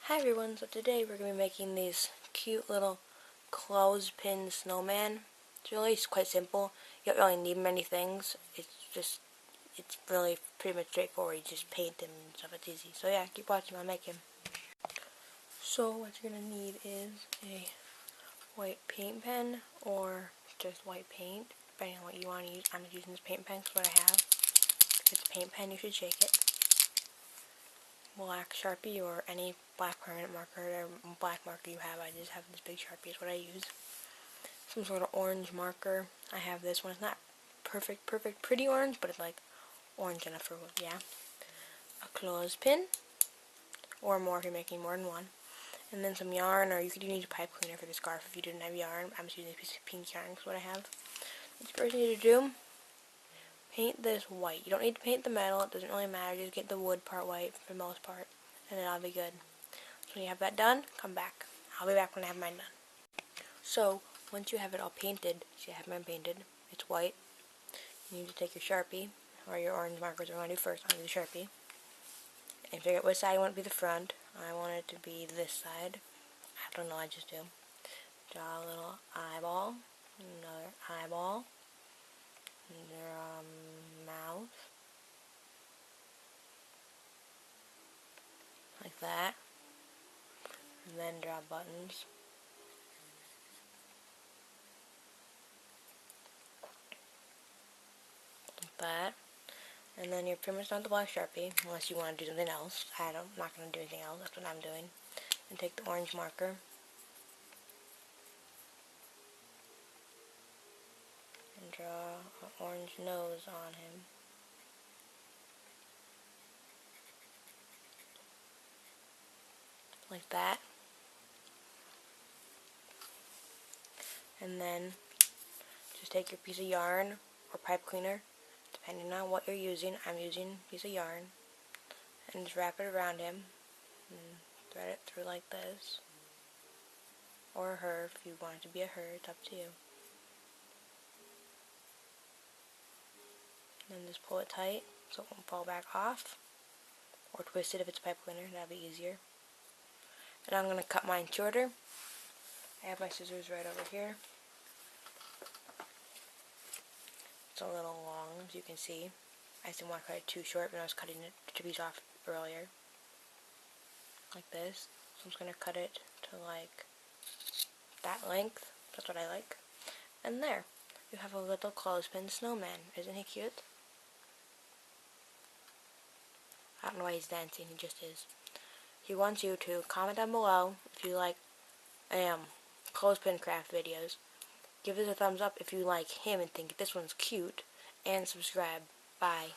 Hi everyone, so today we're going to be making these cute little clothespin snowman. It's really quite simple. You don't really need many things. It's really pretty much straightforward. You just paint them and stuff, it's easy. So yeah, keep watching while I make him. So what you're going to need is a white paint pen or just white paint, depending on what you want to use. I'm using this paint pen because what I have. If it's a paint pen, you should shake it. Black Sharpie or any black permanent marker or black marker you have. I just have this big Sharpie is what I use. Some sort of orange marker. I have this one. It's not perfect pretty orange, but it's like orange enough for, yeah. A clothespin or more if you're making more than one. And then some yarn, or you could use a pipe cleaner for the scarf if you didn't have yarn. I'm just using a piece of pink yarn because what I have. The first thing you need to do, paint this white. You don't need to paint the metal, it doesn't really matter, just get the wood part white for the most part, and then I'll be good. So when you have that done, come back. I'll be back when I have mine done. So, once you have it all painted, see I have mine painted, it's white, you need to take your Sharpie, or your orange markers, I'm going to do first, I'll do the Sharpie, and figure out which side you want to be the front. I want it to be this side. I don't know, I just do. Draw a little eyeball, another eyeball, mouth, like that, and then draw buttons, like that, and then you're pretty much done with the black Sharpie, unless you want to do something else. I'm not going to do anything else, that's what I'm doing. And take the orange marker, and draw an orange nose on him. Like that. And then just take your piece of yarn or pipe cleaner, depending on what you're using. I'm using a piece of yarn, and just wrap it around him and thread it through like this, or her if you want it to be a her, it's up to you. And then just pull it tight so it won't fall back off, or twist it if it's pipe cleaner, that'll be easier. And I'm going to cut mine shorter. I have my scissors right over here. It's a little long, as you can see. I just didn't want to cut it too short when I was cutting it to piece off earlier. Like this. So I'm just going to cut it to like that length. That's what I like. And there. You have a little clothespin snowman. Isn't he cute? I don't know why he's dancing, he just is. He wants you to comment down below if you like clothespin craft videos. Give us a thumbs up if you like him and think this one's cute. And subscribe. Bye.